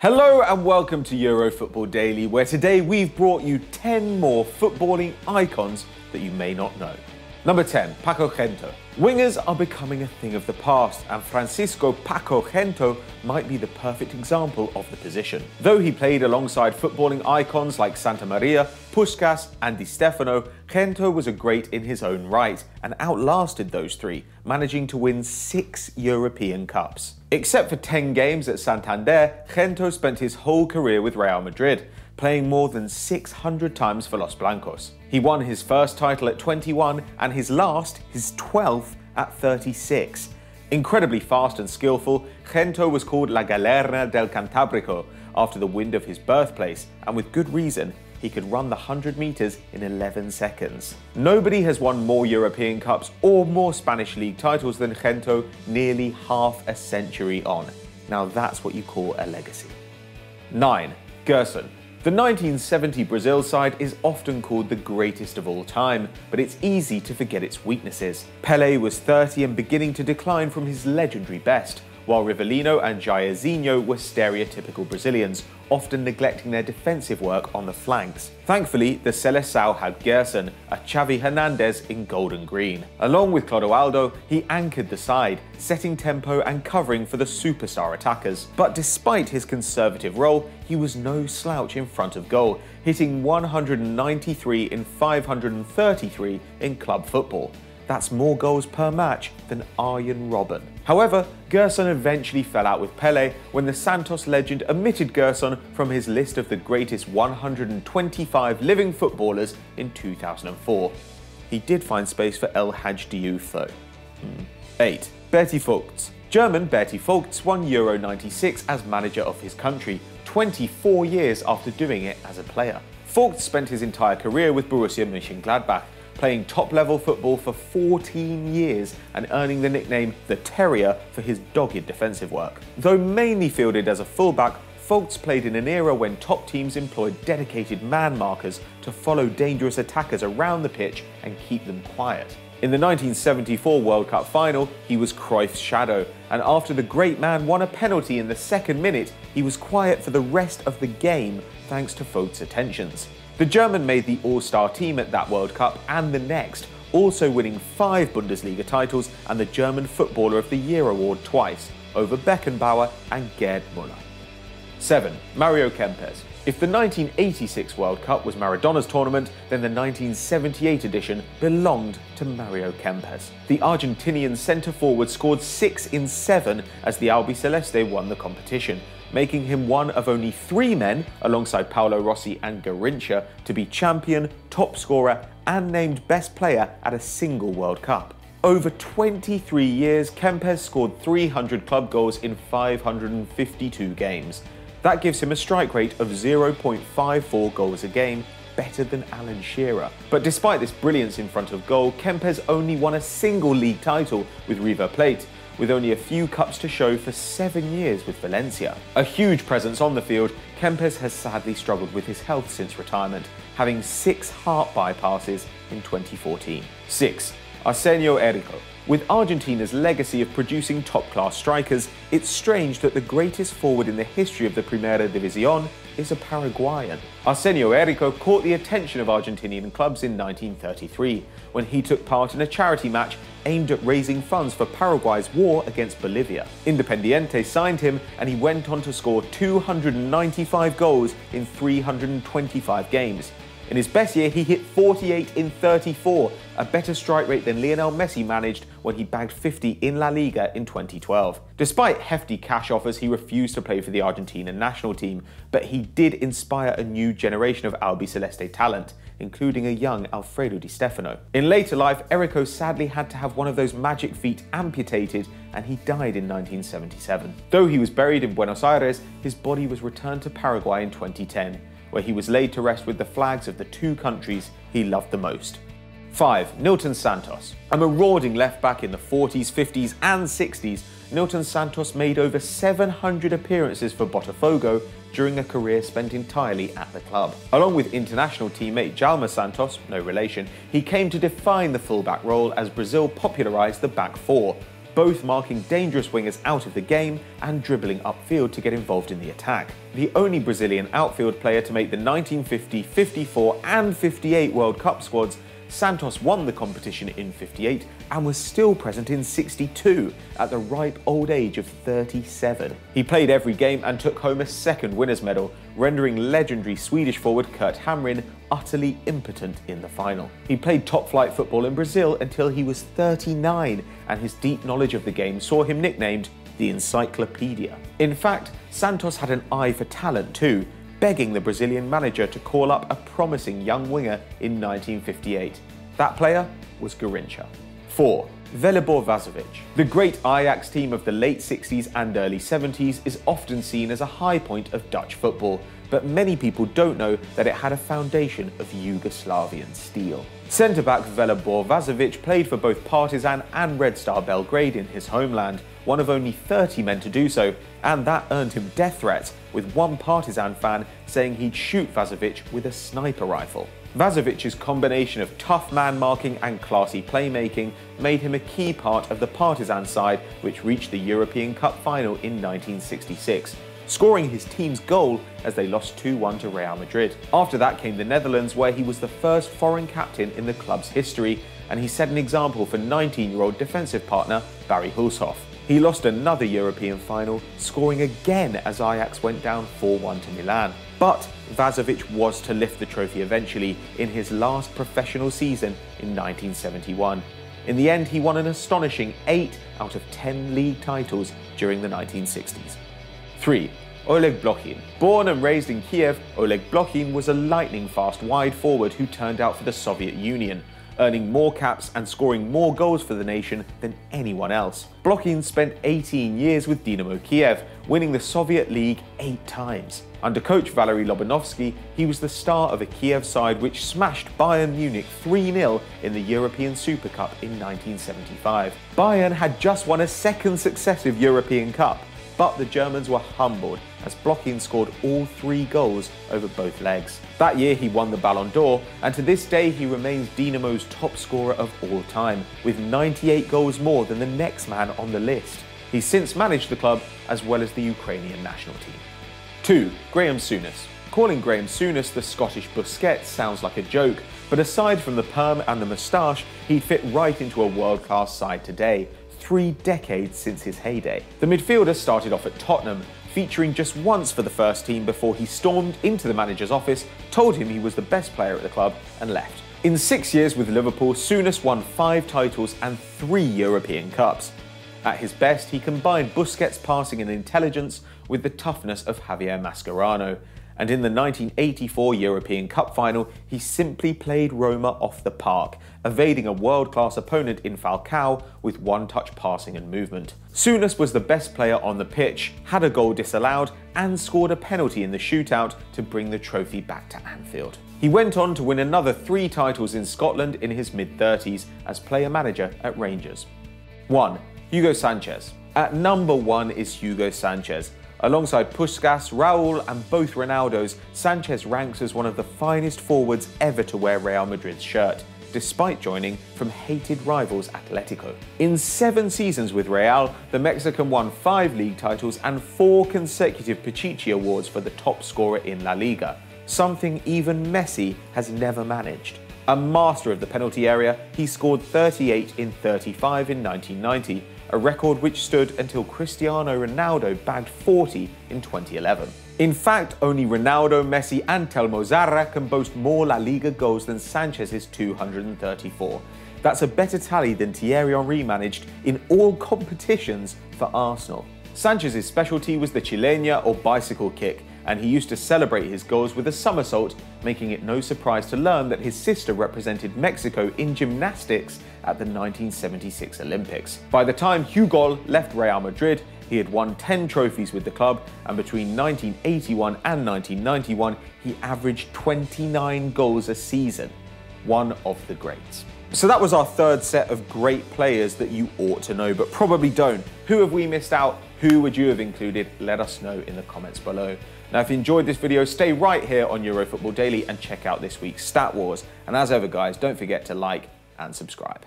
Hello and welcome to Euro Football Daily, where today we've brought you 10 more footballing icons that you may not know. Number 10, Paco Gento. Wingers are becoming a thing of the past, and Francisco Paco Gento might be the perfect example of the position. Though he played alongside footballing icons like Santa Maria, Puskás and Di Stefano, Gento was a great in his own right and outlasted those three, managing to win 6 European Cups. Except for 10 games at Santander, Gento spent his whole career with Real Madrid, playing more than 600 times for Los Blancos. He won his first title at 21 and his last, his 12th, at 36. Incredibly fast and skillful, Gento was called La Galerna del Cantabrico after the wind of his birthplace, and with good reason. He could run the 100 meters in 11 seconds. Nobody has won more European Cups or more Spanish League titles than Gento nearly half a century on. Now that's what you call a legacy. 9. Gérson. The 1970 Brazil side is often called the greatest of all time, but it's easy to forget its weaknesses. Pele was 30 and beginning to decline from his legendary best, while Rivellino and Jairzinho were stereotypical Brazilians, often neglecting their defensive work on the flanks. Thankfully, the Seleção had Gérson, a Xavi Hernandez in gold and green. Along with Clodoaldo, he anchored the side, setting tempo and covering for the superstar attackers. But despite his conservative role, he was no slouch in front of goal, hitting 193 in 533 in club football. That's more goals per match than Arjen Robben. However, Gérson eventually fell out with Pele when the Santos legend omitted Gérson from his list of the greatest 125 living footballers in 2004. He did find space for El Hadji Diouf though. 8. Berti Vogts. German Berti Vogts won Euro 96 as manager of his country, 24 years after doing it as a player. Vogts spent his entire career with Borussia Mönchengladbach, playing top-level football for 14 years and earning the nickname the Terrier for his dogged defensive work. Though mainly fielded as a fullback, Vogts played in an era when top teams employed dedicated man markers to follow dangerous attackers around the pitch and keep them quiet. In the 1974 World Cup final, he was Cruyff's shadow, and after the great man won a penalty in the second minute, he was quiet for the rest of the game thanks to Vogts' attentions. The German made the all-star team at that World Cup and the next, also winning 5 Bundesliga titles and the German Footballer of the Year award twice, over Beckenbauer and Gerd Müller. 7. Mario Kempes. If the 1986 World Cup was Maradona's tournament, then the 1978 edition belonged to Mario Kempes. The Argentinian centre-forward scored 6 in 7 as the Albiceleste won the competition, making him one of only 3 men, alongside Paolo Rossi and Garrincha, to be champion, top scorer and named best player at a single World Cup. Over 23 years, Kempes scored 300 club goals in 552 games. That gives him a strike rate of 0.54 goals a game, better than Alan Shearer. But despite this brilliance in front of goal, Kempes only won a single league title with River Plate, with only a few cups to show for 7 years with Valencia. A huge presence on the field, Kempes has sadly struggled with his health since retirement, having 6 heart bypasses in 2014. 6. Arsenio Erico. With Argentina's legacy of producing top-class strikers, it's strange that the greatest forward in the history of the Primera División is a Paraguayan. Arsenio Erico caught the attention of Argentinian clubs in 1933, when he took part in a charity match aimed at raising funds for Paraguay's war against Bolivia. Independiente signed him, and he went on to score 295 goals in 325 games. In his best year, he hit 48 in 34, a better strike rate than Lionel Messi managed when he bagged 50 in La Liga in 2012. Despite hefty cash offers, he refused to play for the Argentine national team, but he did inspire a new generation of Albiceleste talent, including a young Alfredo Di Stefano. In later life, Erico sadly had to have one of those magic feet amputated, and he died in 1977. Though he was buried in Buenos Aires, his body was returned to Paraguay in 2010, where he was laid to rest with the flags of the 2 countries he loved the most. 5. Nilton Santos. A marauding left-back in the 40s, 50s and 60s, Nilton Santos made over 700 appearances for Botafogo during a career spent entirely at the club. Along with international teammate Jalma Santos, no relation, he came to define the fullback role as Brazil popularised the back 4. both marking dangerous wingers out of the game and dribbling upfield to get involved in the attack. The only Brazilian outfield player to make the 1950, 54 and 58 World Cup squads, Santos won the competition in 58 and was still present in 62 at the ripe old age of 37. He played every game and took home a second winner's medal, rendering legendary Swedish forward Kurt Hamrin utterly impotent in the final. He played top-flight football in Brazil until he was 39, and his deep knowledge of the game saw him nicknamed the Encyclopedia. In fact, Santos had an eye for talent too, begging the Brazilian manager to call up a promising young winger in 1958. That player was Garrincha. 4. Velibor Vazovic. The great Ajax team of the late 60s and early 70s is often seen as a high point of Dutch football, but many people don't know that it had a foundation of Yugoslavian steel. Centre-back Velibor Vazovic played for both Partizan and Red Star Belgrade in his homeland, one of only 30 men to do so, and that earned him death threats, with one Partizan fan saying he'd shoot Vazovic with a sniper rifle. Vazovic's combination of tough man marking and classy playmaking made him a key part of the Partizan side, which reached the European Cup final in 1966, scoring his team's goal as they lost 2-1 to Real Madrid. After that came the Netherlands, where he was the first foreign captain in the club's history, and he set an example for 19-year-old defensive partner Barry Hulshoff. He lost another European final, scoring again as Ajax went down 4-1 to Milan. But Vazovic was to lift the trophy eventually in his last professional season in 1971. In the end, he won an astonishing 8 out of 10 league titles during the 1960s. 3. Oleg Blokhin. Born and raised in Kiev, Oleg Blokhin was a lightning-fast wide forward who turned out for the Soviet Union, earning more caps and scoring more goals for the nation than anyone else. Blokhin spent 18 years with Dynamo Kiev, winning the Soviet League 8 times. Under coach Valery Lobanovsky, he was the star of a Kiev side which smashed Bayern Munich 3-0 in the European Super Cup in 1975. Bayern had just won a second successive European Cup, but the Germans were humbled as Blokhin scored all 3 goals over both legs. That year he won the Ballon d'Or, and to this day he remains Dynamo's top scorer of all time, with 98 goals more than the next man on the list. He's since managed the club as well as the Ukrainian national team. 2. Graeme Souness. Calling Graeme Souness the Scottish Busquets sounds like a joke, but aside from the perm and the moustache, he'd fit right into a world-class side today, 3 decades since his heyday. The midfielder started off at Tottenham, featuring just once for the first team before he stormed into the manager's office, told him he was the best player at the club, and left. In 6 years with Liverpool, Souness won 5 titles and 3 European Cups. At his best, he combined Busquets' passing and intelligence with the toughness of Javier Mascherano, and in the 1984 European Cup final, he simply played Roma off the park, evading a world-class opponent in Falcao with one-touch passing and movement. Souness was the best player on the pitch, had a goal disallowed, and scored a penalty in the shootout to bring the trophy back to Anfield. He went on to win another 3 titles in Scotland in his mid-30s as player-manager at Rangers. 1. Hugo Sánchez. At number 1 is Hugo Sánchez. Alongside Puskas, Raúl and both Ronaldos, Sánchez ranks as one of the finest forwards ever to wear Real Madrid's shirt, despite joining from hated rivals Atletico. In 7 seasons with Real, the Mexican won 5 league titles and 4 consecutive Pichichi Awards for the top scorer in La Liga, something even Messi has never managed. A master of the penalty area, he scored 38 in 35 in 1990, a record which stood until Cristiano Ronaldo bagged 40 in 2011. In fact, only Ronaldo, Messi and Telmo Zarra can boast more La Liga goals than Sanchez's 234. That's a better tally than Thierry Henry managed in all competitions for Arsenal. Sanchez's specialty was the chilena or bicycle kick, and he used to celebrate his goals with a somersault, making it no surprise to learn that his sister represented Mexico in gymnastics at the 1976 Olympics. By the time Hugo left Real Madrid, he had won 10 trophies with the club, and between 1981 and 1991, he averaged 29 goals a season. One of the greats. So that was our 3rd set of great players that you ought to know, but probably don't. Who have we missed out? Who would you have included? Let us know in the comments below. Now, if you enjoyed this video, stay right here on EuroFootball Daily and check out this week's Stat Wars. And as ever, guys, don't forget to like and subscribe.